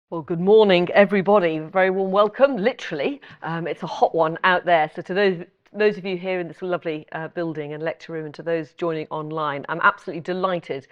Well, good morning, everybody. Very warm welcome, literally. It's a hot one out there. So to those of you here in this lovely building and lecture room, and to those joining online, I'm absolutely delighted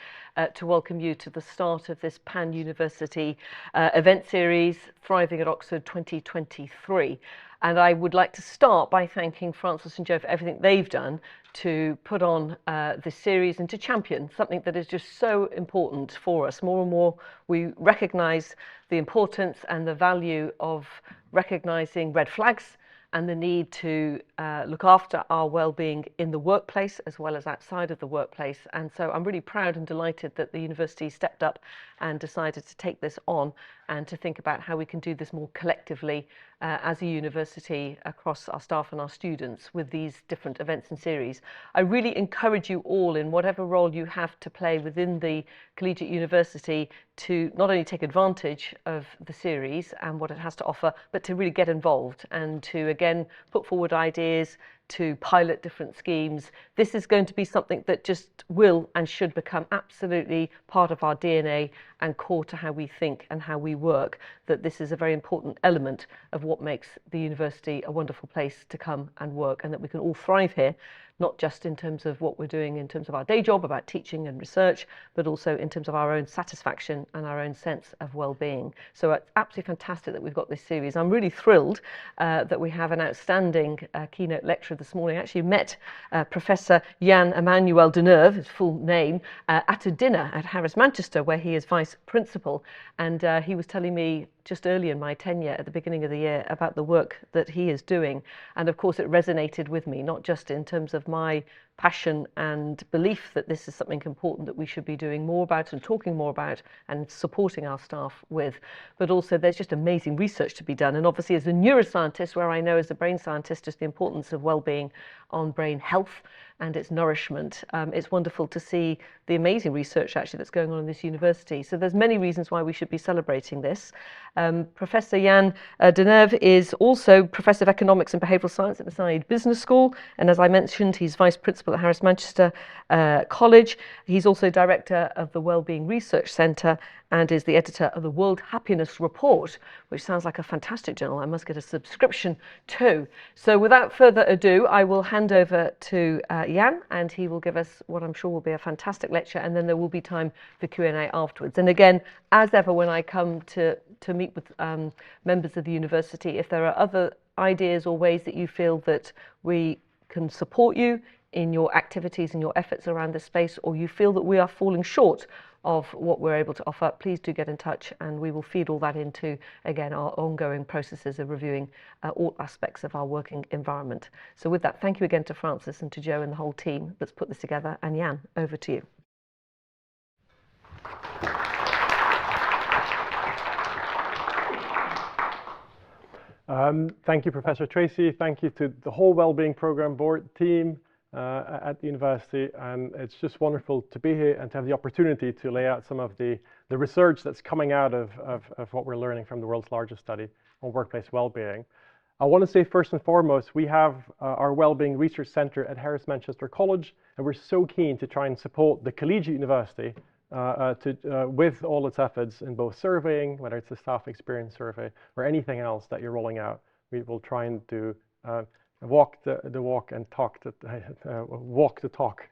to welcome you to the start of this Pan-University event series, Thriving at Oxford 2023. And I would like to start by thanking Francis and Joe for everything they've done to put on this series and to champion something that is just so important for us. More and more we recognise the importance and the value of recognising red flags and the need to look after our well-being in the workplace as well as outside of the workplace. And so I'm really proud and delighted that the university stepped up and decided to take this on and to think about how we can do this more collectively as a university across our staff and our students with these different events and series. I really encourage you all, in whatever role you have to play within the collegiate university, to not only take advantage of the series and what it has to offer, but to really get involved and to again put forward ideas, to pilot different schemes. This is going to be something that just will and should become absolutely part of our DNA and core to how we think and how we work, that this is a very important element of what makes the university a wonderful place to come and work, and that we can all thrive here, not just in terms of what we're doing in terms of our day job about teaching and research, but also in terms of our own satisfaction and our own sense of well-being. So it's absolutely fantastic that we've got this series. I'm really thrilled that we have an outstanding keynote lecturer this morning. I actually met Professor Jan-Emmanuel De Neve, his full name, at a dinner at Harris Manchester, where he is vice principal, and he was telling me just early in my tenure at the beginning of the year about the work that he is doing. And of course it resonated with me, not just in terms of my passion and belief that this is something important that we should be doing more about and talking more about and supporting our staff with, but also there's just amazing research to be done. And obviously as a neuroscientist, where I know as a brain scientist just the importance of well-being on brain health and its nourishment, it's wonderful to see the amazing research actually that's going on in this university. So there's many reasons why we should be celebrating this. Professor Jan De Neve is also Professor of Economics and Behavioural Science at the Saïd Business School, and as I mentioned, he's Vice Principal at Harris Manchester College. He's also Director of the Wellbeing Research Centre and is the editor of the World Happiness Report, which sounds like a fantastic journal I must get a subscription to. So without further ado, I will hand over to Jan, and he will give us what I'm sure will be a fantastic lecture, and then there will be time for Q&A afterwards. And again, as ever, when I come to meet with members of the university, if there are other ideas or ways that you feel that we can support you in your activities and your efforts around this space, or you feel that we are falling short of what we're able to offer, please do get in touch, and we will feed all that into, again, our ongoing processes of reviewing all aspects of our working environment. So with that, thank you again to Francis and to Joe and the whole team that's put this together. And Jan, over to you. Thank you, Professor Tracy. Thank you to the whole Wellbeing Programme Board team at the university, and it's just wonderful to be here and to have the opportunity to lay out some of the research that's coming out of what we're learning from the world's largest study on workplace well-being. I want to say first and foremost, we have our Wellbeing Research Centre at Harris Manchester College, and we're so keen to try and support the collegiate university with all its efforts in both surveying, whether it's a staff experience survey or anything else that you're rolling out. We will try and do walk the walk and talk walk the talk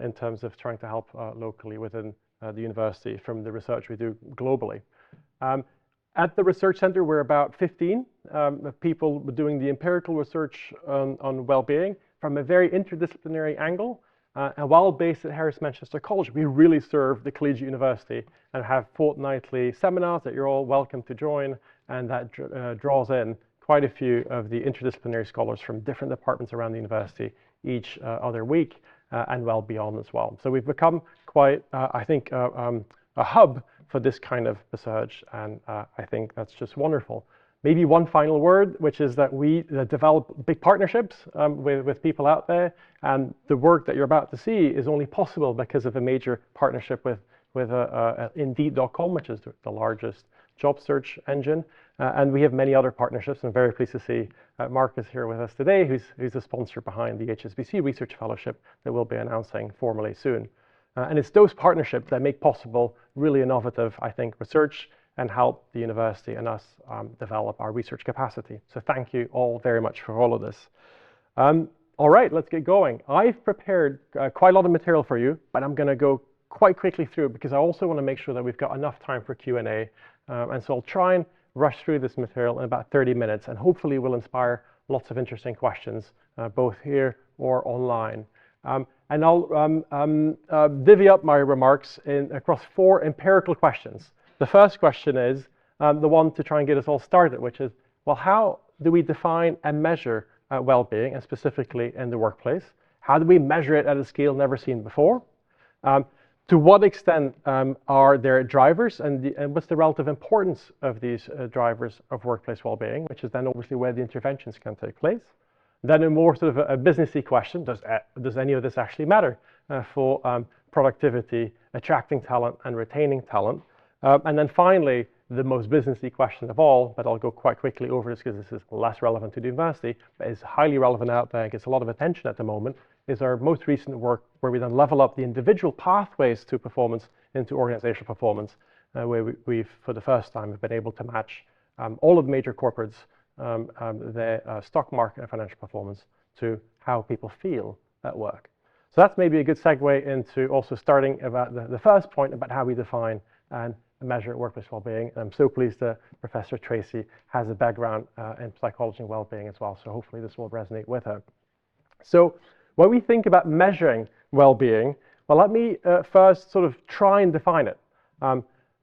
in terms of trying to help locally within the university from the research we do globally. At the Research Centre, we're about 15 people doing the empirical research on well-being from a very interdisciplinary angle. And while based at Harris Manchester College, we really serve the collegiate university and have fortnightly seminars that you're all welcome to join, and that draws in quite a few of the interdisciplinary scholars from different departments around the university each other week and well beyond as well. So we've become quite, I think, a hub for this kind of research, and I think that's just wonderful. Maybe one final word, which is that we develop big partnerships with people out there, and the work that you're about to see is only possible because of a major partnership with Indeed.com, which is the largest job search engine, and we have many other partnerships. I'm very pleased to see Mark is here with us today, who's a sponsor behind the HSBC Research Fellowship that we'll be announcing formally soon. And it's those partnerships that make possible really innovative, I think, research and help the university and us develop our research capacity. So thank you all very much for all of this. All right, let's get going. I've prepared quite a lot of material for you, but I'm going to go quite quickly through it because I also want to make sure that we've got enough time for Q&A. And so I'll try and rush through this material in about 30 minutes, and hopefully will inspire lots of interesting questions, both here or online. And I'll divvy up my remarks across 4 empirical questions. The first question is the one to try and get us all started, which is, well, how do we define and measure well-being, and specifically in the workplace? How do we measure it at a scale never seen before? To what extent are there drivers, and what's the relative importance of these drivers of workplace well-being, which is then obviously where the interventions can take place. Then a more sort of a businessy question, does any of this actually matter for productivity, attracting talent and retaining talent? And then finally, the most businessy question of all, but I'll go quite quickly over this because this is less relevant to the university, but is highly relevant out there, gets a lot of attention at the moment, is our most recent work where we then level up the individual pathways to performance into organizational performance, where we've, for the first time, have been able to match all of the major corporates, their stock market and financial performance to how people feel at work. So that's maybe a good segue into also starting about the first point about how we define and measure workplace well-being. I'm so pleased that Professor Tracy has a background in psychology and well-being as well, so hopefully this will resonate with her. So when we think about measuring well-being, well, let me first sort of try and define it.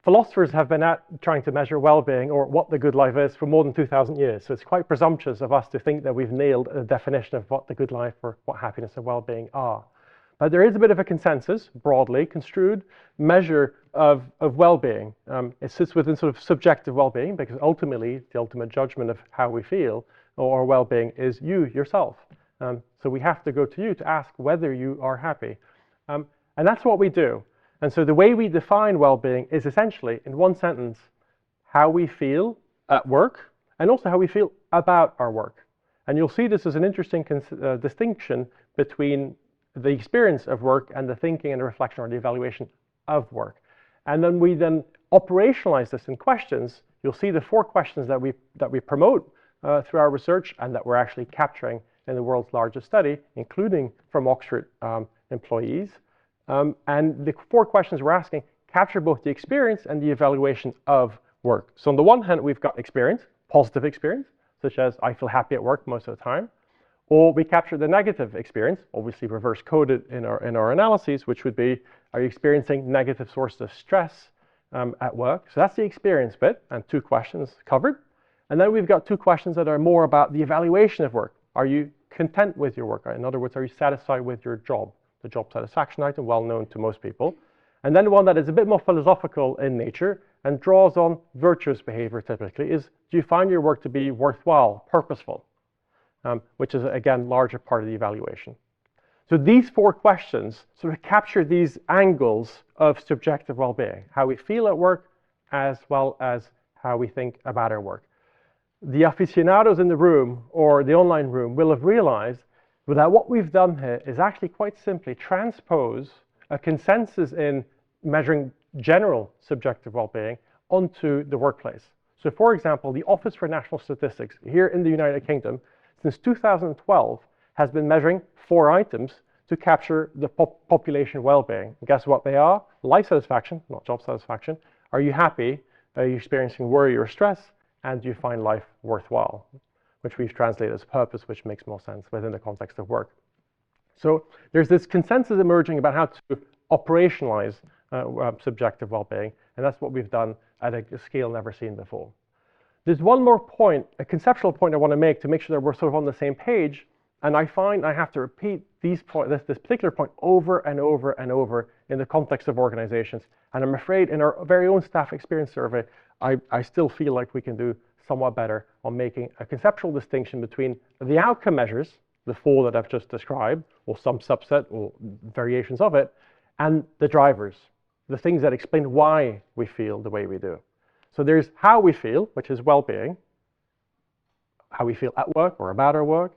Philosophers have been trying to measure well-being, or what the good life is, for more than 2,000 years. So it's quite presumptuous of us to think that we've nailed a definition of what the good life or what happiness and well-being are. But there is a bit of a consensus, broadly construed, measure of well-being. It sits within sort of subjective well-being, because ultimately the ultimate judgment of how we feel or well-being is you yourself. So we have to go to you to ask whether you are happy. And that's what we do. And so the way we define well-being is essentially, in one sentence, how we feel at work and also how we feel about our work. And you'll see this as an interesting distinction between the experience of work and the thinking and the reflection or the evaluation of work. And then we operationalize this in questions. You'll see the 4 questions that we promote through our research and that we're actually capturing in the world's largest study, including from Oxford employees. And the 4 questions we're asking capture both the experience and the evaluation of work. So on the one hand, we've got experience, positive experience, such as I feel happy at work most of the time. Or we capture the negative experience, obviously reverse coded in our analyses, which would be, are you experiencing negative sources of stress at work? So that's the experience bit, and 2 questions covered. And then we've got 2 questions that are more about the evaluation of work. Are you content with your work? In other words, are you satisfied with your job? The job satisfaction item, well known to most people. And then one that is a bit more philosophical in nature and draws on virtuous behavior typically is, do you find your work to be worthwhile, purposeful? Which is, again, larger part of the evaluation. So these 4 questions sort of capture these angles of subjective well-being, how we feel at work as well as how we think about our work. The aficionados in the room or the online room will have realized that what we've done here is actually quite simply transpose a consensus in measuring general subjective well-being onto the workplace. So for example, the Office for National Statistics here in the United Kingdom since 2012 has been measuring 4 items to capture the population well-being. Guess what they are? Life satisfaction, not job satisfaction. Are you happy? Are you experiencing worry or stress? And do you find life worthwhile? Which we've translated as purpose, which makes more sense within the context of work. So there's this consensus emerging about how to operationalize subjective well-being, and that's what we've done at a scale never seen before. There's one more point, a conceptual point I want to make sure that we're sort of on the same page, and I find I have to repeat this particular point over and over and over in the context of organizations. And I'm afraid in our very own staff experience survey, I still feel like we can do somewhat better on making a conceptual distinction between the outcome measures, the 4 that I've just described, or some subset or variations of it, and the drivers, the things that explain why we feel the way we do. So there's how we feel, which is well-being, how we feel at work or about our work,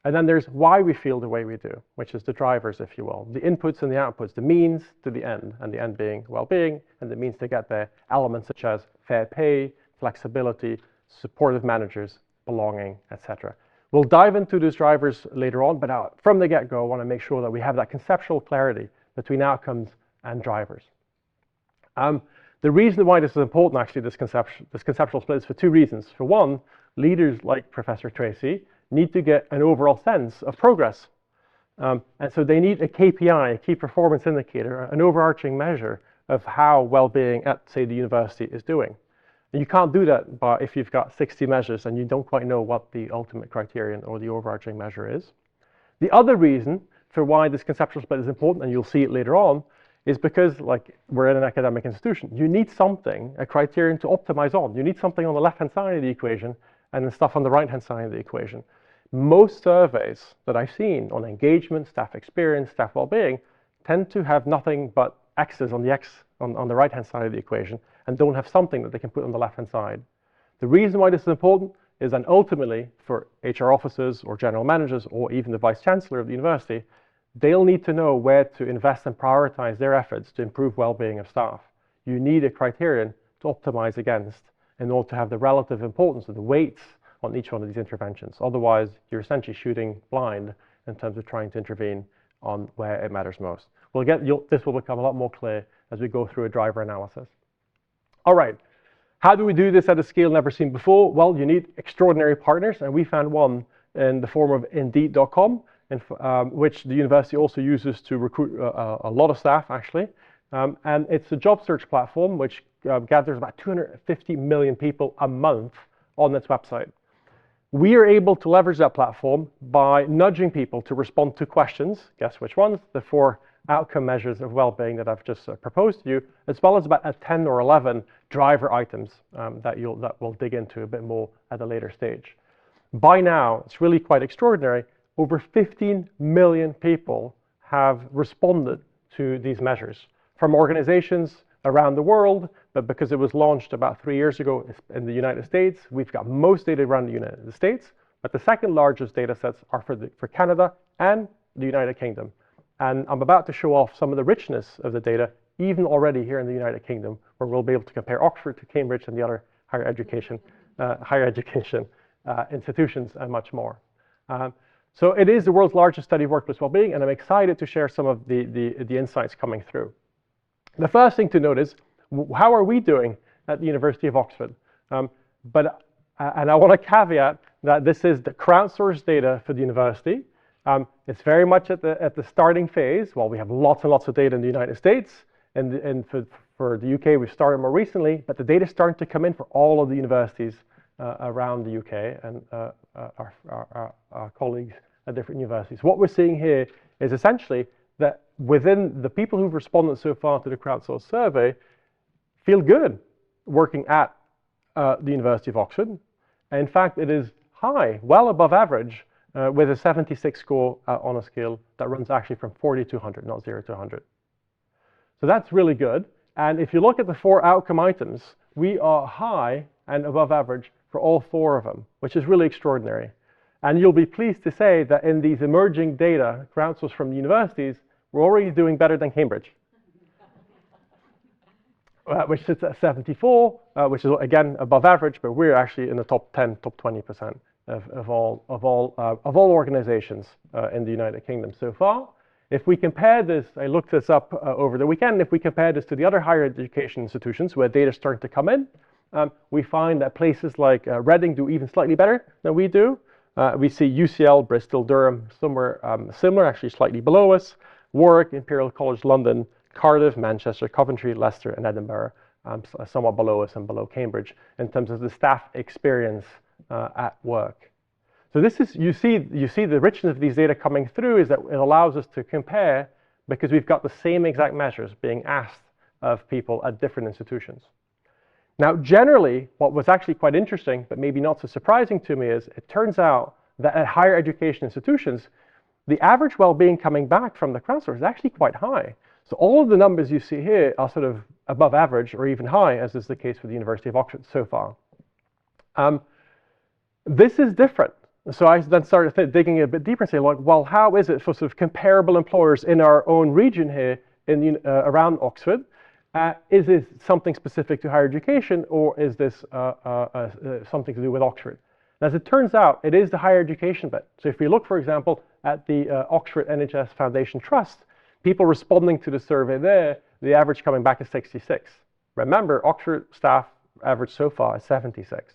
And then there's why we feel the way we do, which is the drivers, if you will, the inputs and the outputs, the means to the end, and the end being well-being, and the means to get there, elements such as fair pay, flexibility, supportive managers, belonging, etc. We'll dive into those drivers later on, but from the get-go, I want to make sure that we have that conceptual clarity between outcomes and drivers. The reason why this is important, actually, this conceptual split, is for two reasons. For one, leaders like Professor Tracy need to get an overall sense of progress. And so they need a KPI, a key performance indicator, an overarching measure of how well-being at, say, the university is doing. And you can't do that if you've got 60 measures and you don't quite know what the ultimate criterion or the overarching measure is. The other reason for why this conceptual split is important, and you'll see it later on, is because, like, we're in an academic institution. You need something, a criterion to optimize on. You need something on the left-hand side of the equation and then stuff on the right-hand side of the equation. Most surveys that I've seen on engagement, staff experience, staff well-being tend to have nothing but X's on the right-hand side of the equation and don't have something that they can put on the left-hand side. The reason why this is important is that ultimately for HR officers or general managers or even the vice chancellor of the university, they'll need to know where to invest and prioritize their efforts to improve well-being of staff. You need a criterion to optimize against in order to have the relative importance of the weights on each one of these interventions. Otherwise, you're essentially shooting blind in terms of trying to intervene on where it matters most. This will become a lot more clear as we go through a driver analysis. All right, how do we do this at a scale never seen before? Well, you need extraordinary partners, and we found one in the form of Indeed.com, which the university also uses to recruit a lot of staff, actually. And it's a job search platform which gathers about 250 million people a month on its website. We are able to leverage that platform by nudging people to respond to questions, guess which ones, the 4 outcome measures of well-being that I've just proposed to you, as well as about 10 or 11 driver items that we'll dig into a bit more at a later stage. By now, it's really quite extraordinary, over 15 million people have responded to these measures from organizations around the world, but because it was launched about 3 years ago in the United States, we've got most data around the United States, but the second largest data sets are for Canada and the United Kingdom. And I'm about to show off some of the richness of the data, even already here in the United Kingdom, where we'll be able to compare Oxford to Cambridge and the other higher education institutions and much more. So it is the world's largest study of workplace well-being, and I'm excited to share some of the insights coming through. The first thing to note is, how are we doing at the University of Oxford? And I want to caveat that this is the crowdsourced data for the university. It's very much at the starting phase. While we have lots and lots of data in the United States, and for the UK we've started more recently, but the data is starting to come in for all of the universities around the UK and our colleagues at different universities. What we're seeing here is essentially that within the people who've responded so far to the crowdsourced survey feel good working at the University of Oxford. And in fact, it is high, well above average, with a 76 score on a scale that runs actually from 40 to 100, not 0 to 100. So that's really good. And if you look at the 4 outcome items, we are high and above average for all 4 of them, which is really extraordinary. And you'll be pleased to say that in these emerging data, crowdsourced from the universities, we're already doing better than Cambridge, which sits at 74, which is again above average, but we're actually in the top 10, top 20% of all organizations in the United Kingdom so far. If we compare this, I looked this up over the weekend, if we compare this to the other higher education institutions where data is starting to come in, we find that places like Reading do even slightly better than we do. We see UCL, Bristol, Durham, somewhere similar, actually slightly below us. Warwick, Imperial College London, Cardiff, Manchester, Coventry, Leicester, and Edinburgh, somewhat below us and below Cambridge in terms of the staff experience at work. So this is, you see the richness of these data coming through is that it allows us to compare because we've got the same exact measures being asked of people at different institutions. Now, generally, what was actually quite interesting, but maybe not so surprising to me, is it turns out that at higher education institutions, the average well-being coming back from the crowdsource is actually quite high. So all of the numbers you see here are sort of above average or even high, as is the case for the University of Oxford so far. This is different So I then started digging a bit deeper and say, like, well, how is it for sort of comparable employers in our own region here in around Oxford? Is this something specific to higher education, or is this something to do with Oxford? And as it turns out, it is the higher education bit. So if we look, for example, at the Oxford NHS Foundation Trust, people responding to the survey there, the average coming back is 66. Remember, Oxford staff average so far is 76.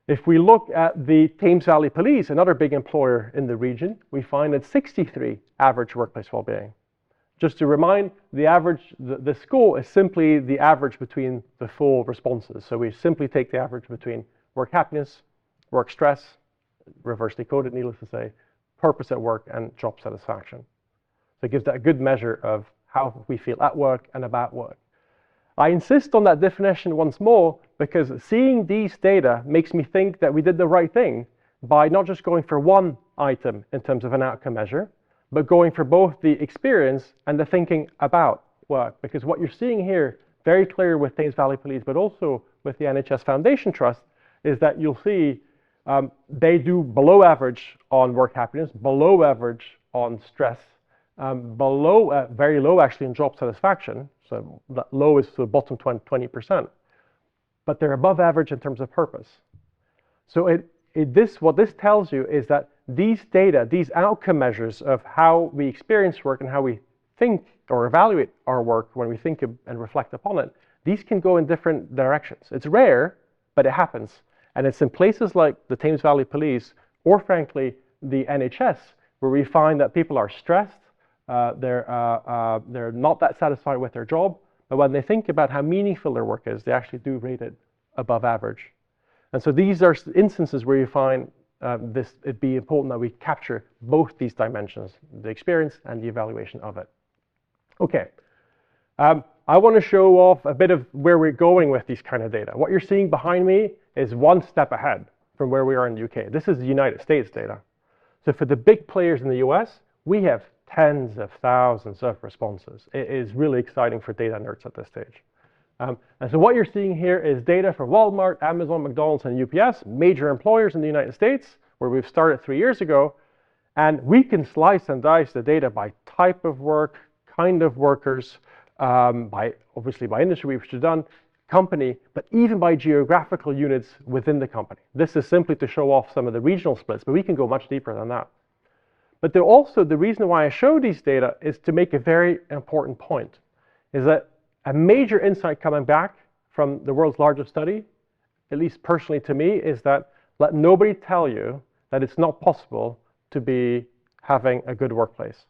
If we look at the Thames Valley Police, another big employer in the region, we find that 63 average workplace well-being. Just to remind, the average, the score is simply the average between the four responses. So we simply take the average between work happiness, work stress, reversely coded, needless to say, purpose at work, and job satisfaction. So it gives that a good measure of how we feel at work and about work. I insist on that definition once more because seeing these data makes me think that we did the right thing by not just going for one item in terms of an outcome measure, but going for both the experience and the thinking about work. Because what you're seeing here, very clear with Thames Valley Police, but also with the NHS Foundation Trust, is that you'll see they do below average on work happiness, below average on stress, very low actually in job satisfaction. So that low is the bottom 20%, but they're above average in terms of purpose. So what this tells you is that these data, these outcome measures of how we experience work and how we think or evaluate our work when we think and reflect upon it, these can go in different directions. It's rare, but it happens. And it's in places like the Thames Valley Police or frankly, the NHS, where we find that people are stressed, they're not that satisfied with their job, but when they think about how meaningful their work is, they actually do rate it above average. And so these are instances where you find it'd be important that we capture both these dimensions, the experience and the evaluation of it. Okay, I want to show off a bit of where we're going with these kind of data. What you're seeing behind me is one step ahead from where we are in the UK. This is the United States data. So for the big players in the US, we have tens of thousands of responses. It is really exciting for data nerds at this stage. And so what you're seeing here is data for Walmart, Amazon, McDonald's, and UPS, major employers in the United States, where we've started 3 years ago. And we can slice and dice the data by type of work, kind of workers, obviously by industry, we've done, company, but even by geographical units within the company. This is simply to show off some of the regional splits, but we can go much deeper than that. But also, the reason why I show these data is to make a very important point, is that a major insight coming back from the world's largest study, at least personally to me, is that let nobody tell you that it's not possible to be having a good workplace.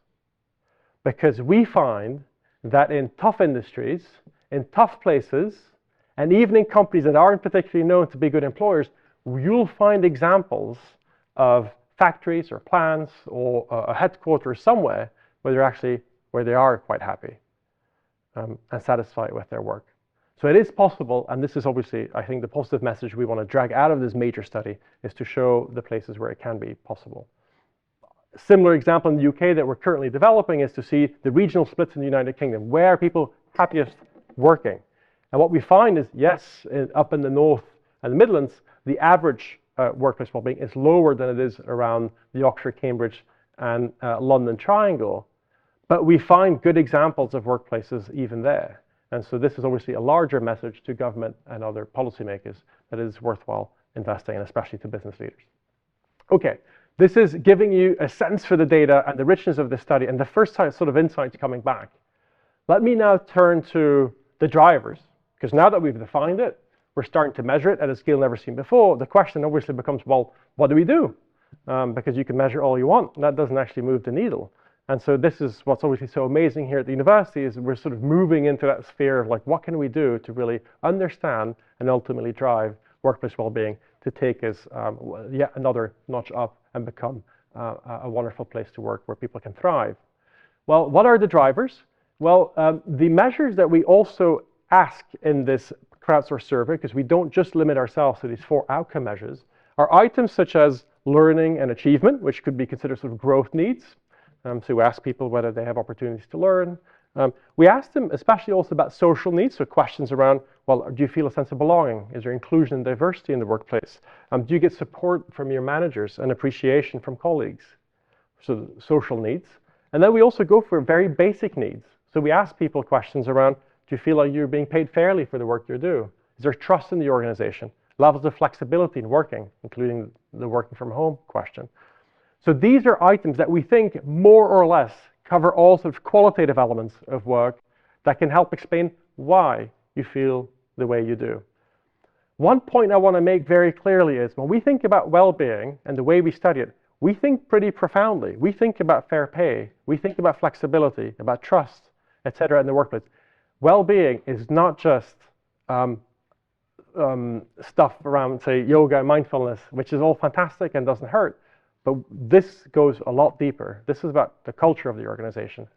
Because we find that in tough industries, in tough places, and even in companies that aren't particularly known to be good employers, you'll find examples of factories or plants or a headquarters somewhere where they are quite happy and satisfied with their work. So it is possible, and this is obviously, I think, the positive message we want to drag out of this major study is to show the places where it can be possible. A similar example in the UK that we're currently developing is to see the regional splits in the United Kingdom. Where are people happiest working? And what we find is, yes, up in the North and the Midlands, the average workplace well-being is lower than it is around the Oxford, Cambridge, and London triangle. But we find good examples of workplaces even there. And so this is obviously a larger message to government and other policymakers that it is worthwhile investing in, especially to business leaders. Okay, this is giving you a sense for the data and the richness of the study and the first sort of insights coming back. Let me now turn to the drivers, because now that we've defined it, we're starting to measure it at a scale never seen before. The question obviously becomes, well, what do we do? Because you can measure all you want, and that doesn't actually move the needle. And so this is what's obviously so amazing here at the university is we're sort of moving into that sphere of like, what can we do to really understand and ultimately drive workplace well-being to take us yet another notch up and become a wonderful place to work where people can thrive. Well, what are the drivers? Well, the measures that we also ask in this crowdsourced survey, because we don't just limit ourselves to these 4 outcome measures, are items such as learning and achievement, which could be considered sort of growth needs. So we ask people whether they have opportunities to learn, We asked them especially also about social needs, so questions around, well, do you feel a sense of belonging? Is there inclusion and diversity in the workplace? Do you get support from your managers and appreciation from colleagues? So social needs. And then we also go for very basic needs. So we ask people questions around, do you feel like you're being paid fairly for the work you do? Is there trust in the organization? Levels of flexibility in working, including the working from home question. So these are items that we think more or less cover all sort of qualitative elements of work that can help explain why you feel the way you do. One point I want to make very clearly is when we think about well-being and the way we study it, we think pretty profoundly. We think about fair pay. We think about flexibility, about trust, etc. in the workplace. Well-being is not just stuff around, say, yoga and mindfulness, which is all fantastic and doesn't hurt. But this goes a lot deeper. This is about the culture of the organization,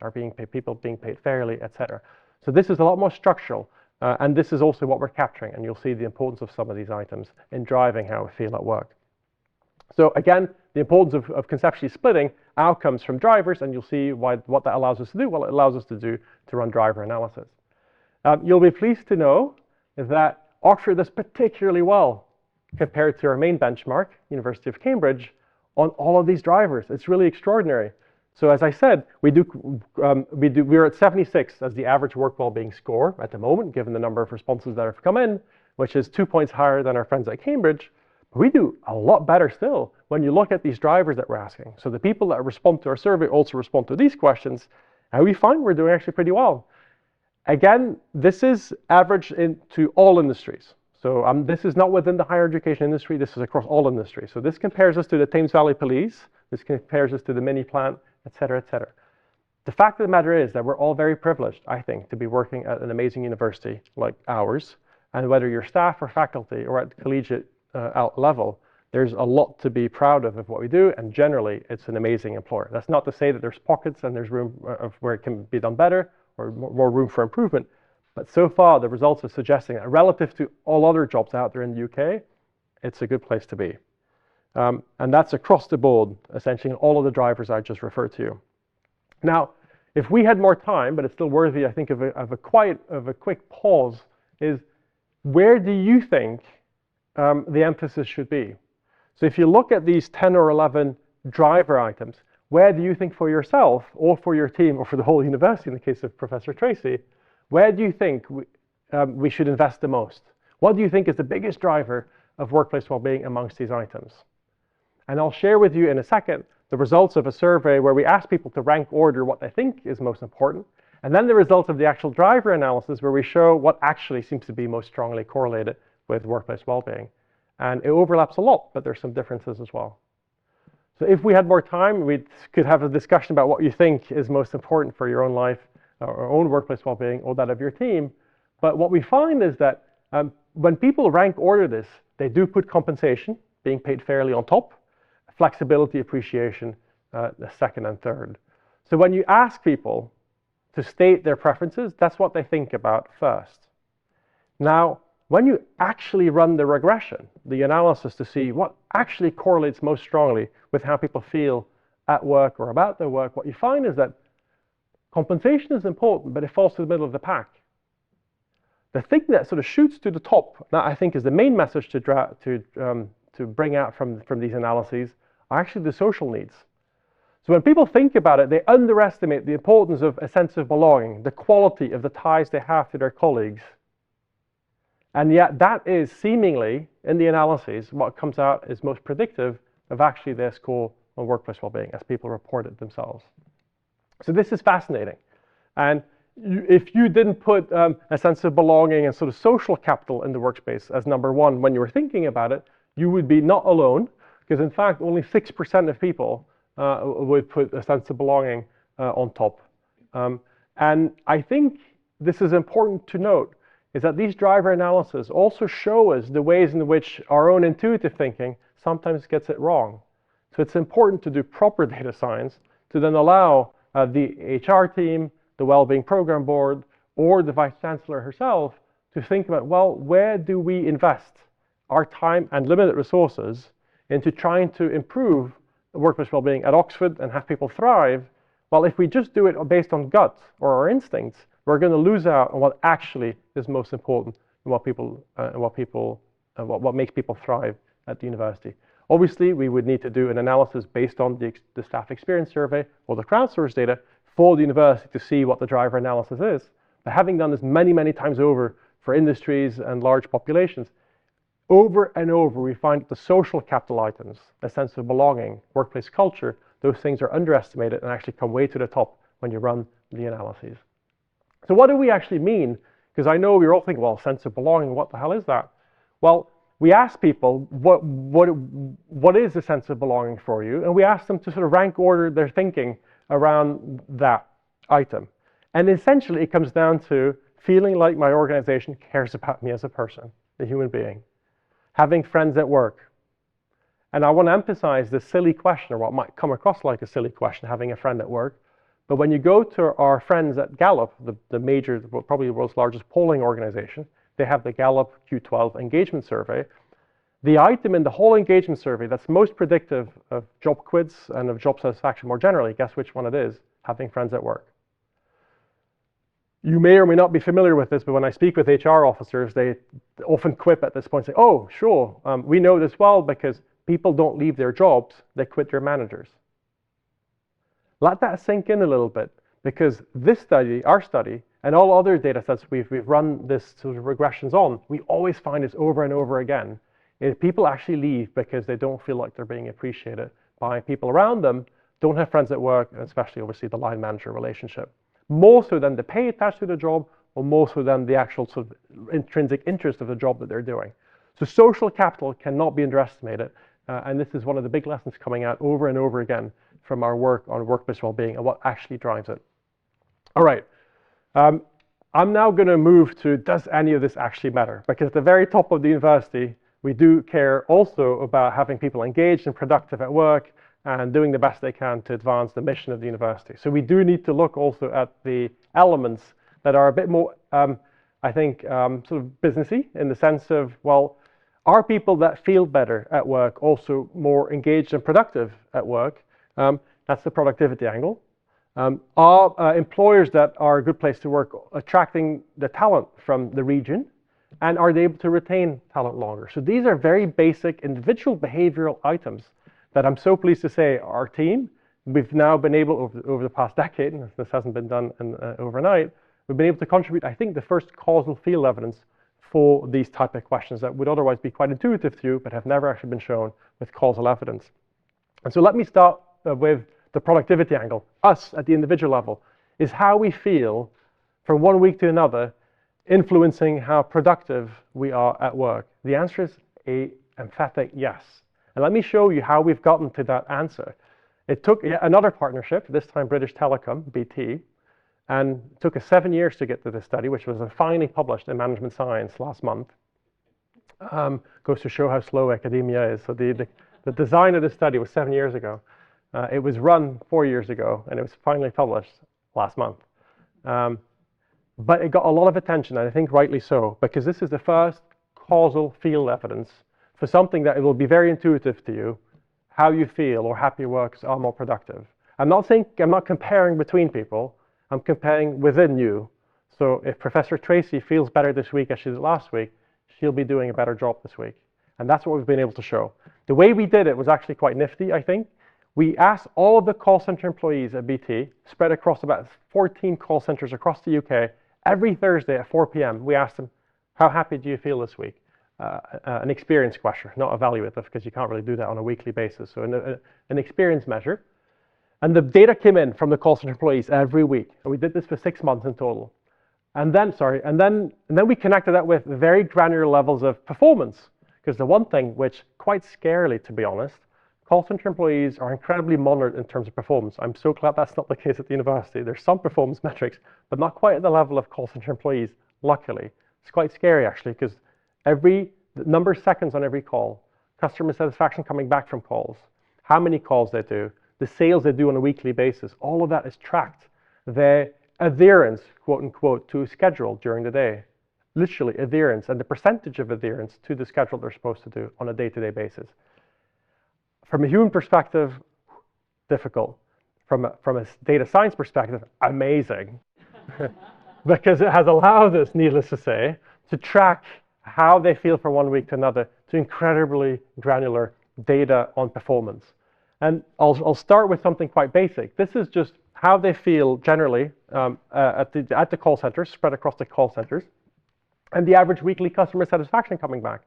people being paid fairly, etc. So this is a lot more structural, and this is also what we're capturing, and you'll see the importance of some of these items in driving how we feel at work. So again, the importance of conceptually splitting outcomes from drivers, and you'll see what that allows us to do. Well, it allows us to run driver analysis. You'll be pleased to know that Oxford does particularly well compared to our main benchmark, University of Cambridge, on all of these drivers. It's really extraordinary. So as I said, we're at 76 as the average work well-being score at the moment, given the number of responses that have come in, which is 2 points higher than our friends at Cambridge. But we do a lot better still when you look at these drivers that we're asking. So the people that respond to our survey also respond to these questions, and we find we're doing actually pretty well. Again, this is average into all industries. So this is not within the higher education industry, this is across all industries. So this compares us to the Thames Valley Police, this compares us to the mini plant, et cetera, et cetera. The fact of the matter is that we're all very privileged, I think, to be working at an amazing university like ours. And whether you're staff or faculty or at the collegiate level, there's a lot to be proud of what we do, and generally it's an amazing employer. That's not to say that there's pockets and there's room where it can be done better or more room for improvement. But so far, the results are suggesting that relative to all other jobs out there in the UK, it's a good place to be. And that's across the board, essentially, all of the drivers I just referred to. Now, if we had more time, but it's still worthy, I think, of a quick pause, is where do you think the emphasis should be? So if you look at these 10 or 11 driver items, where do you think for yourself or for your team or for the whole university, in the case of Professor Tracy, where do you think we should invest the most? What do you think is the biggest driver of workplace well-being amongst these items? And I'll share with you in a second the results of a survey where we asked people to rank order what they think is most important, and then the results of the actual driver analysis where we show what actually seems to be most strongly correlated with workplace well-being. And it overlaps a lot, but there's some differences as well. So if we had more time, we could have a discussion about what you think is most important for your own life, or own workplace well-being, or that of your team. But what we find is that when people rank order this, they do put compensation, being paid fairly, on top, flexibility, appreciation, the second and third. So when you ask people to state their preferences, that's what they think about first. Now, when you actually run the regression, the analysis to see what actually correlates most strongly with how people feel at work or about their work, what you find is that compensation is important, but it falls to the middle of the pack. The thing that sort of shoots to the top, that I think is the main message to bring out from these analyses, are actually the social needs. So when people think about it, they underestimate the importance of a sense of belonging, the quality of the ties they have to their colleagues. And yet that is seemingly, in the analyses, what comes out is most predictive of actually their score on workplace well-being as people report it themselves. So this is fascinating. And if you didn't put a sense of belonging and sort of social capital in the workspace as number one when you were thinking about it, you would be not alone, because in fact only 6% of people would put a sense of belonging on top. And I think this is important to note, is that these driver analyses also show us the ways in which our own intuitive thinking sometimes gets it wrong. So it's important to do proper data science to then allow the HR team, the Wellbeing Program Board, or the Vice Chancellor herself to think about, well, where do we invest our time and limited resources into trying to improve workplace well-being at Oxford and have people thrive, Well, if we just do it based on gut or our instincts, we're going to lose out on what actually is most important and what makes people thrive at the university. Obviously, we would need to do an analysis based on the staff experience survey or the crowdsourced data for the university to see what the driver analysis is. But having done this many, many times over for industries and large populations, over and over, we find that the social capital items, a sense of belonging, workplace culture, those things are underestimated and actually come way to the top when you run the analyses. So what do we actually mean? Because I know we're all thinking, well, sense of belonging, what the hell is that? Well, we ask people, what is a sense of belonging for you? And we ask them to sort of rank order their thinking around that item. And essentially, it comes down to feeling like my organization cares about me as a person, a human being. Having friends at work. And I want to emphasize this silly question, or what might come across like a silly question, having a friend at work. But when you go to our friends at Gallup, the major, probably the world's largest polling organization, they have the Gallup Q12 engagement survey. The item in the whole engagement survey that's most predictive of job quits and of job satisfaction more generally, guess which one it is? Having friends at work. You may or may not be familiar with this, but when I speak with HR officers, they often quip at this point and say, oh, sure, we know this well because people don't leave their jobs, they quit their managers. Let that sink in a little bit, because this study, our study, and all other data sets we've run this sort of regressions on, we always find this over and over again. Is people actually leave because they don't feel like they're being appreciated by people around them, don't have friends at work, and especially obviously the line manager relationship. More so than the pay attached to the job, or more so than the actual sort of intrinsic interest of the job that they're doing. So social capital cannot be underestimated, and this is one of the big lessons coming out over and over again from our work on workplace well-being and what actually drives it. All right, I'm now going to move to, does any of this actually matter? Because at the very top of the university, we do care also about having people engaged and productive at work and doing the best they can to advance the mission of the university. So we do need to look also at the elements that are a bit more, I think, sort of businessy in the sense of, well, are people that feel better at work also more engaged and productive at work? That's the productivity angle. Are employers that are a good place to work attracting the talent from the region? And are they able to retain talent longer? So these are very basic individual behavioral items that I'm so pleased to say our team, we've now been able over the past decade, and this hasn't been done overnight, we've been able to contribute, I think, the first causal field evidence for these type of questions that would otherwise be quite intuitive to you, but have never actually been shown with causal evidence. And so let me start with the productivity angle. Us at the individual level is how we feel from one week to another, influencing how productive we are at work. The answer is an emphatic yes. And let me show you how we've gotten to that answer. It took another partnership, this time British Telecom, BT, and it took us 7 years to get to this study, which was finally published in Management Science last month. Goes to show how slow academia is. So the design of this study was 7 years ago. It was run 4 years ago, and it was finally published last month. But it got a lot of attention, and I think rightly so, because this is the first causal field evidence for something that it will be very intuitive to you, how you feel or happy works are more productive. I'm not comparing between people, I'm comparing within you. So if Professor Tracy feels better this week as she did last week, she'll be doing a better job this week. And that's what we've been able to show. The way we did it was actually quite nifty, I think. We asked all of the call center employees at BT, spread across about 14 call centers across the UK, every Thursday at 4 p.m. we asked them, how happy do you feel this week? An experience question, not evaluative, because you can't really do that on a weekly basis. So an experience measure. And the data came in from the call center employees every week. And we did this for 6 months in total. And then we connected that with very granular levels of performance. Because the one thing which, quite scarily to be honest, call center employees are incredibly monitored in terms of performance. I'm so glad that's not the case at the university. There's some performance metrics, but not quite at the level of call center employees, luckily. It's quite scary actually, because the number of seconds on every call, customer satisfaction coming back from calls, how many calls they do, the sales they do on a weekly basis, all of that is tracked. Their adherence, quote unquote, to schedule during the day, literally adherence, and the percentage of adherence to the schedule they're supposed to do on a day-to-day basis. From a human perspective, difficult. from a data science perspective, amazing. Because it has allowed us, needless to say, to track how they feel from one week to another to incredibly granular data on performance. And I'll start with something quite basic. This is just how they feel generally at the call centers, spread across the call centers, and the average weekly customer satisfaction coming back.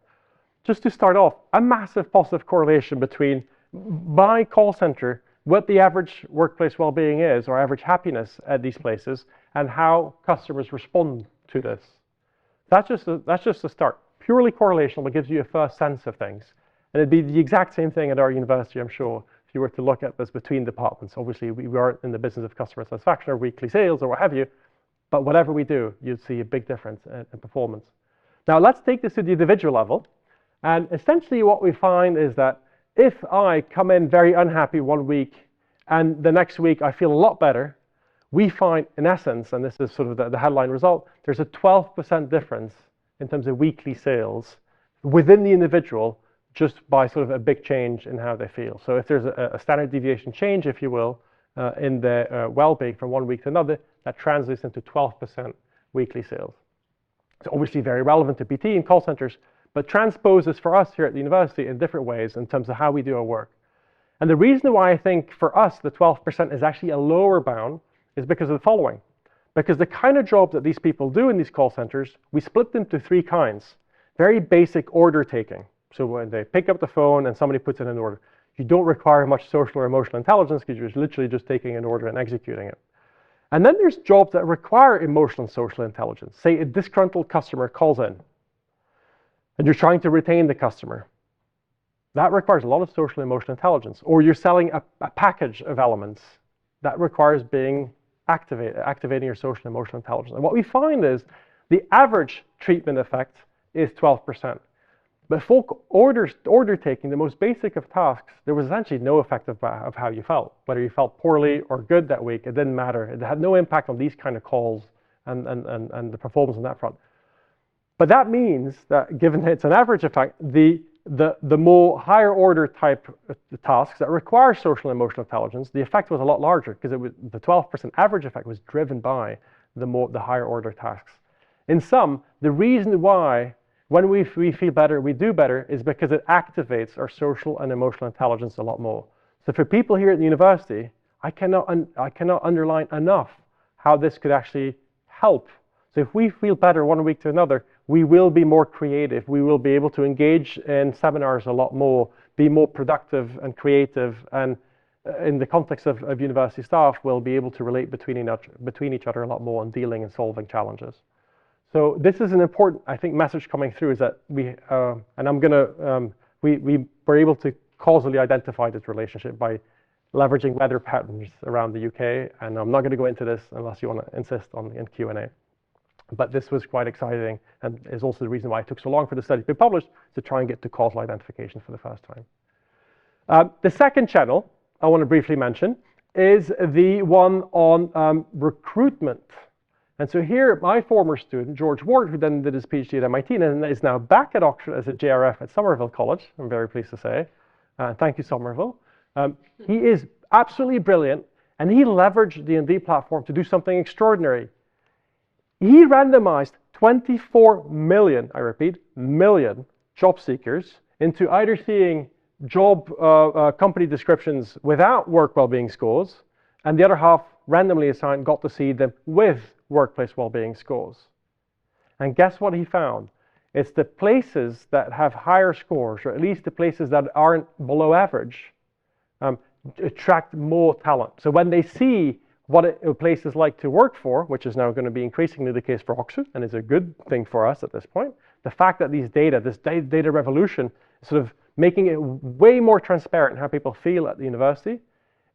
Just to start off, a massive positive correlation between my call center, what the average workplace well-being is, or average happiness at these places, and how customers respond to this. That's just a start. Purely correlational, but gives you a first sense of things. And it'd be the exact same thing at our university, I'm sure, if you were to look at this between departments. Obviously, we aren't in the business of customer satisfaction or weekly sales or what have you, but whatever we do, you'd see a big difference in performance. Now, let's take this to the individual level. And essentially what we find is that if I come in very unhappy one week and the next week I feel a lot better, we find, in essence, and this is sort of the headline result, there's a 12% difference in terms of weekly sales within the individual just by sort of a big change in how they feel. So if there's a standard deviation change, if you will, in their well-being from one week to another, that translates into 12% weekly sales. It's obviously very relevant to PT and call centers, but transposes for us here at the university in different ways in terms of how we do our work. And the reason why I think for us the 12% is actually a lower bound is because of the following. Because the kind of job that these people do in these call centers, we split them into three kinds. Very basic order taking. So when they pick up the phone and somebody puts in an order, you don't require much social or emotional intelligence because you're literally just taking an order and executing it. And then there's jobs that require emotional and social intelligence. Say a disgruntled customer calls in and you're trying to retain the customer. That requires a lot of social and emotional intelligence. Or you're selling a package of elements. That requires being activating your social and emotional intelligence. And what we find is the average treatment effect is 12%. But folk order taking, the most basic of tasks, there was essentially no effect of how you felt. Whether you felt poorly or good that week, it didn't matter. It had no impact on these kind of calls and the performance on that front. But that means that given that it's an average effect, the more higher order type tasks that require social and emotional intelligence, the effect was a lot larger because the 12% average effect was driven by the higher order tasks. In sum, the reason why when we feel better, we do better is because it activates our social and emotional intelligence a lot more. So for people here at the university, I cannot underline enough how this could actually help. So if we feel better one week to another, we will be more creative. We will be able to engage in seminars a lot more, be more productive and creative, and in the context of university staff, we'll be able to relate between each other a lot more on dealing and solving challenges. So this is an important, I think, message coming through is that we were able to causally identify this relationship by leveraging weather patterns around the UK. And I'm not going to go into this unless you want to insist on in Q&A. But this was quite exciting and is also the reason why it took so long for the study to be published, to try and get to causal identification for the first time. The second channel I want to briefly mention is the one on recruitment. And so here, my former student, George Ward, who then did his PhD at MIT and is now back at Oxford as a JRF at Somerville College, I'm very pleased to say. Thank you, Somerville. He is absolutely brilliant, and he leveraged the Indeed platform to do something extraordinary. He randomized 24 million, I repeat, million job seekers into either seeing job company descriptions without work well-being scores, and the other half randomly assigned got to see them with workplace well-being scores. And guess what he found? It's the places that have higher scores, or at least the places that aren't below average, attract more talent. So when they see what a place is like to work for, which is now going to be increasingly the case for Oxford, and is a good thing for us at this point, the fact that this data revolution is sort of making it way more transparent how people feel at the university.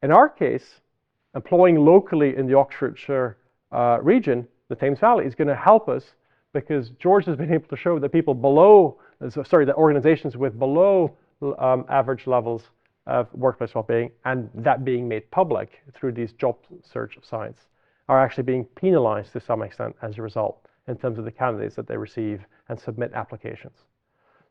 In our case, employing locally in the Oxfordshire region, the Thames Valley, is going to help us because George has been able to show that that organizations with below average levels of workplace well-being, and that being made public through these job search sites, are actually being penalized to some extent as a result in terms of the candidates that they receive and submit applications.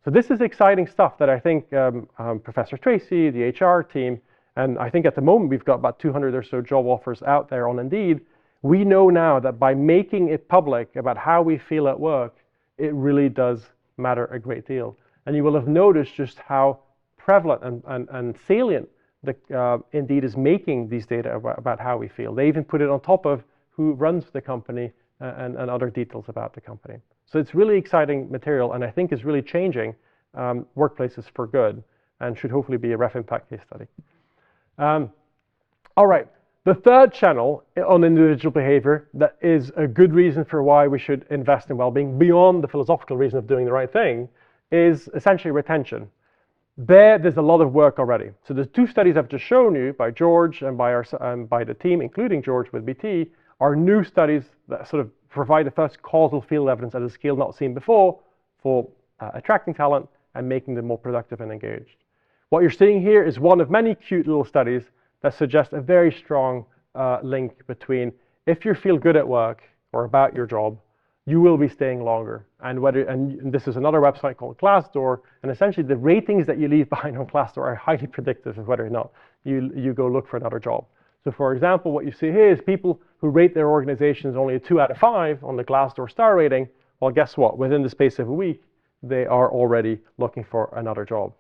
So this is exciting stuff that I think Professor Tracy, the HR team, and I think at the moment we've got about 200 or so job offers out there on Indeed. We know now that by making it public about how we feel at work, it really does matter a great deal. And you will have noticed just how prevalent and salient Indeed is making these data about how we feel. They even put it on top of who runs the company and other details about the company. So it's really exciting material, and I think is really changing workplaces for good, and should hopefully be a ref impact case study. All right, the third channel on individual behavior that is a good reason for why we should invest in well-being beyond the philosophical reason of doing the right thing is essentially retention. There's a lot of work already. So the two studies I've just shown you by George and by the team, including George with BT, are new studies that sort of provide the first causal field evidence at a scale not seen before for attracting talent and making them more productive and engaged. What you're seeing here is one of many cute little studies that suggest a very strong link between if you feel good at work or about your job, you will be staying longer. And this is another website called Glassdoor, and essentially the ratings that you leave behind on Glassdoor are highly predictive of whether or not you go look for another job. So for example, what you see here is people who rate their organizations only a 2 out of 5 on the Glassdoor star rating. Well, guess what? Within the space of a week, they are already looking for another job.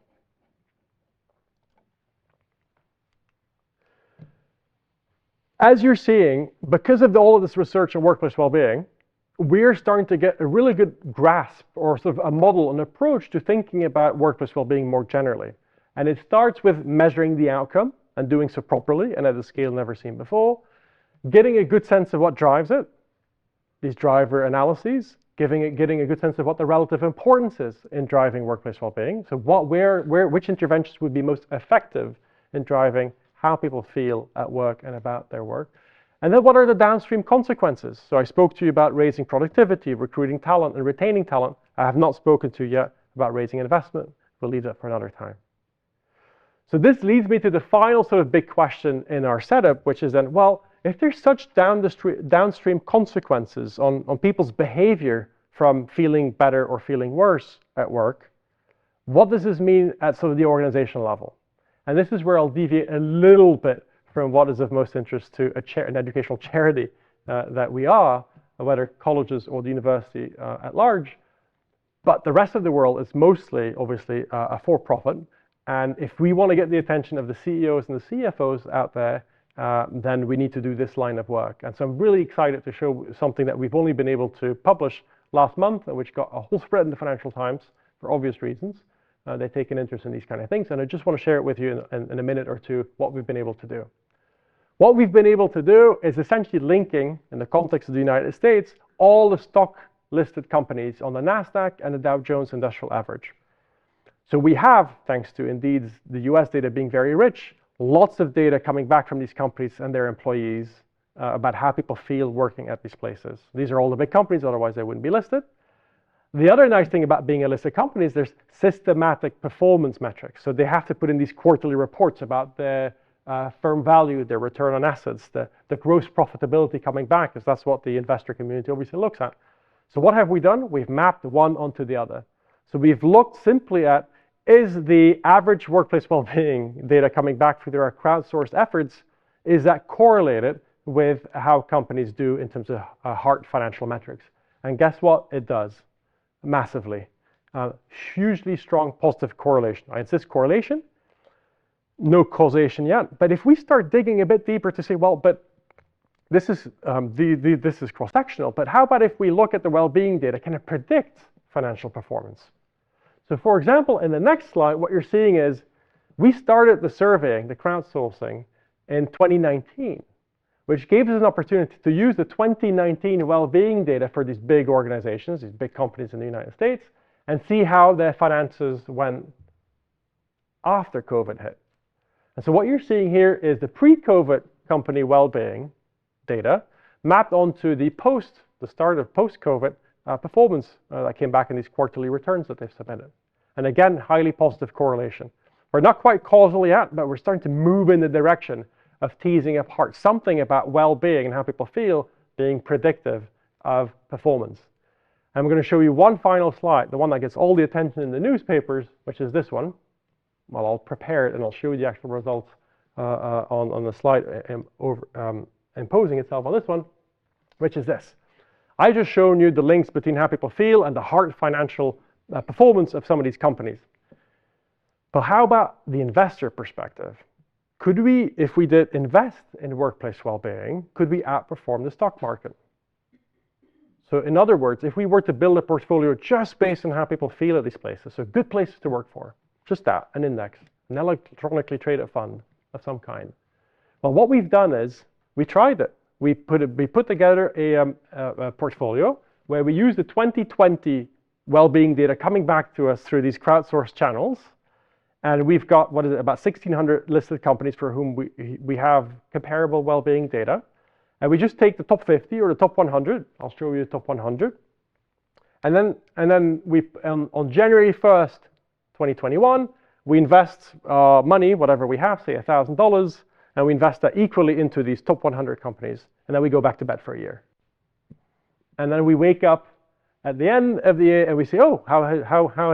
As you're seeing, because of all of this research on workplace well-being, we're starting to get a really good grasp or sort of a model, an approach to thinking about workplace well-being more generally. And it starts with measuring the outcome and doing so properly and at a scale never seen before, getting a good sense of what drives it, these driver analyses, getting a good sense of what the relative importance is in driving workplace well-being. So which interventions would be most effective in driving how people feel at work and about their work. And then what are the downstream consequences? So I spoke to you about raising productivity, recruiting talent, and retaining talent. I have not spoken to you yet about raising investment. We'll leave that for another time. So this leads me to the final sort of big question in our setup, which is then, well, if there's such downstream consequences on people's behavior from feeling better or feeling worse at work, what does this mean at sort of the organizational level? And this is where I'll deviate a little bit from what is of most interest to an educational charity that we are, whether colleges or the university at large. But the rest of the world is mostly, obviously, a for-profit. And if we want to get the attention of the CEOs and the CFOs out there, then we need to do this line of work. And so I'm really excited to show something that we've only been able to publish last month, which got a whole spread in the Financial Times for obvious reasons. They take an interest in these kind of things, and I just want to share it with you in a minute or two what we've been able to do. What we've been able to do is essentially linking, in the context of the United States, all the stock-listed companies on the NASDAQ and the Dow Jones Industrial Average. So we have, thanks to indeed the US data being very rich, lots of data coming back from these companies and their employees about how people feel working at these places. These are all the big companies, otherwise they wouldn't be listed. The other nice thing about being a listed company is there's systematic performance metrics. So they have to put in these quarterly reports about their firm value, their return on assets, the gross profitability coming back, because that's what the investor community obviously looks at. So what have we done? We've mapped one onto the other. So we've looked simply at, is the average workplace well-being data coming back through their crowdsourced efforts, is that correlated with how companies do in terms of hard financial metrics? And guess what? It does. Massively. Hugely strong positive correlation. It's this correlation, no causation yet. But if we start digging a bit deeper to say, well, but this is this is cross-sectional, but how about if we look at the well-being data, can it predict financial performance? So for example, in the next slide, what you're seeing is we started the surveying, the crowdsourcing in 2019. Which gave us an opportunity to use the 2019 well-being data for these big organizations, these big companies in the United States, and see how their finances went after COVID hit. And so what you're seeing here is the pre-COVID company well-being data mapped onto the start of post-COVID performance that came back in these quarterly returns that they've submitted. And again, highly positive correlation. We're not quite causal yet, but we're starting to move in the direction of teasing apart something about well-being and how people feel being predictive of performance. I'm going to show you one final slide, the one that gets all the attention in the newspapers, which is this one. Well, I'll prepare it and I'll show you the actual results on the slide imposing itself on this one, which is this. I just shown you the links between how people feel and the hard financial performance of some of these companies. But how about the investor perspective? Could we, if we did invest in workplace well-being, could we outperform the stock market? So in other words, if we were to build a portfolio just based on how people feel at these places, so good places to work for, just that, an index, an electronically traded fund of some kind. Well, what we've done is we tried it. We put together a portfolio where we use the 2020 well-being data coming back to us through these crowdsourced channels. And we've got, what is it, about 1,600 listed companies for whom we have comparable well-being data. And we just take the top 50 or the top 100. I'll show you the top 100. And then we, on January 1st, 2021, we invest money, whatever we have, say $1,000, and we invest that equally into these top 100 companies. And then we go back to bed for a year. And then we wake up at the end of the year and we say, oh, how has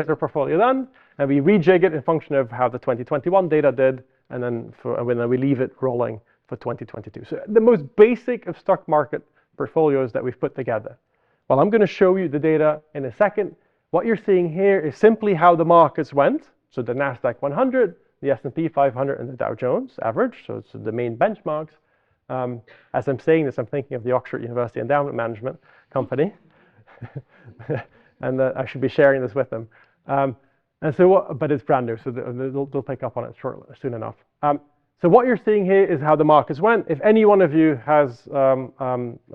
our portfolio done? And we rejig it in function of how the 2021 data did, and then we leave it rolling for 2022. So the most basic of stock market portfolios that we've put together. Well, I'm going to show you the data in a second. What you're seeing here is simply how the markets went. So the NASDAQ 100, the S&P 500, and the Dow Jones average. So it's the main benchmarks. As I'm saying this, I'm thinking of the Oxford University Endowment Management Company. And I should be sharing this with them. And so, but it's brand new, so they'll pick up on it soon enough. So what you're seeing here is how the markets went. If any one of you has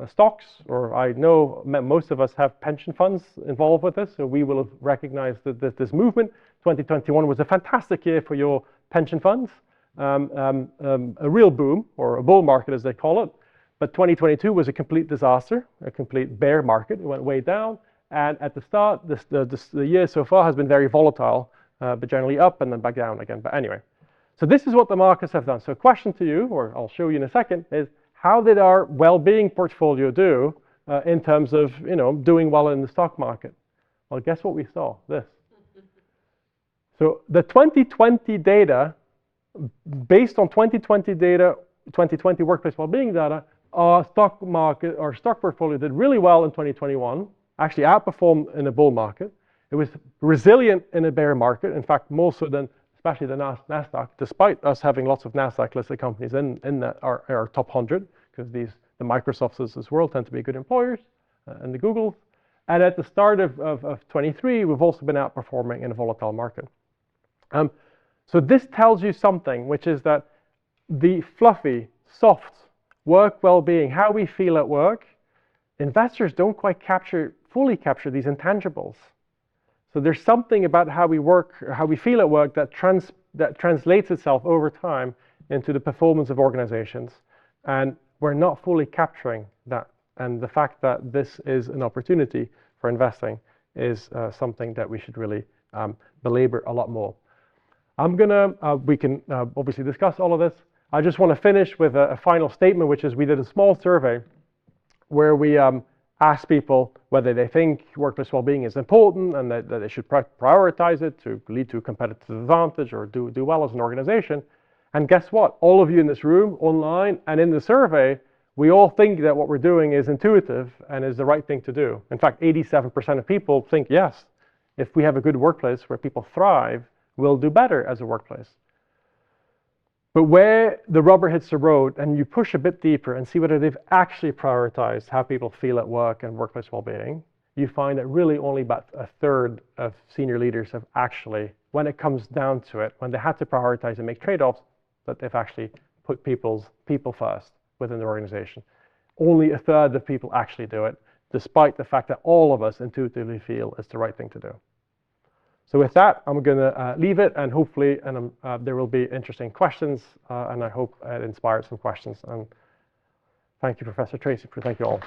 stocks, or I know most of us have pension funds involved with this, so we will have recognized that this movement. 2021 was a fantastic year for your pension funds, a real boom, or a bull market as they call it. But 2022 was a complete disaster, a complete bear market. It went way down. And at the start, the year so far has been very volatile, but generally up and then back down again. But anyway, so this is what the markets have done. So a question to you, or I'll show you in a second, is how did our well-being portfolio do in terms of doing well in the stock market? Well, guess what we saw? This. So the 2020 data, based on 2020 data, 2020 workplace well-being data, our stock market, our stock portfolio did really well in 2021. Actually outperformed in a bull market. It was resilient in a bear market. In fact, more so than especially the NASDAQ, despite us having lots of NASDAQ listed companies in our top 100, because the Microsofts of this world tend to be good employers, and the Googles. And at the start of 23, we've also been outperforming in a volatile market. So this tells you something, which is that the fluffy, soft work well-being, how we feel at work, investors don't quite fully capture these intangibles. So there's something about how we work, or how we feel at work that translates itself over time into the performance of organizations. And we're not fully capturing that. And the fact that this is an opportunity for investing is something that we should really belabor a lot more. We can obviously discuss all of this. I just want to finish with a final statement, which is we did a small survey where we ask people whether they think workplace well-being is important and that they should prioritize it to lead to a competitive advantage or do well as an organization. And guess what? All of you in this room, online, and in the survey, we all think that what we're doing is intuitive and is the right thing to do. In fact, 87% of people think, yes, if we have a good workplace where people thrive, we'll do better as a workplace. But where the rubber hits the road and you push a bit deeper and see whether they've actually prioritized how people feel at work and workplace well-being, you find that really only about a third of senior leaders have actually, when it comes down to it, when they had to prioritize and make trade-offs, that they've actually put people first within their organization. Only a third of people actually do it, despite the fact that all of us intuitively feel it's the right thing to do. So with that, I'm going to leave it, and hopefully there will be interesting questions, and I hope it inspires some questions. And thank you, Professor Tracy. Thank you all.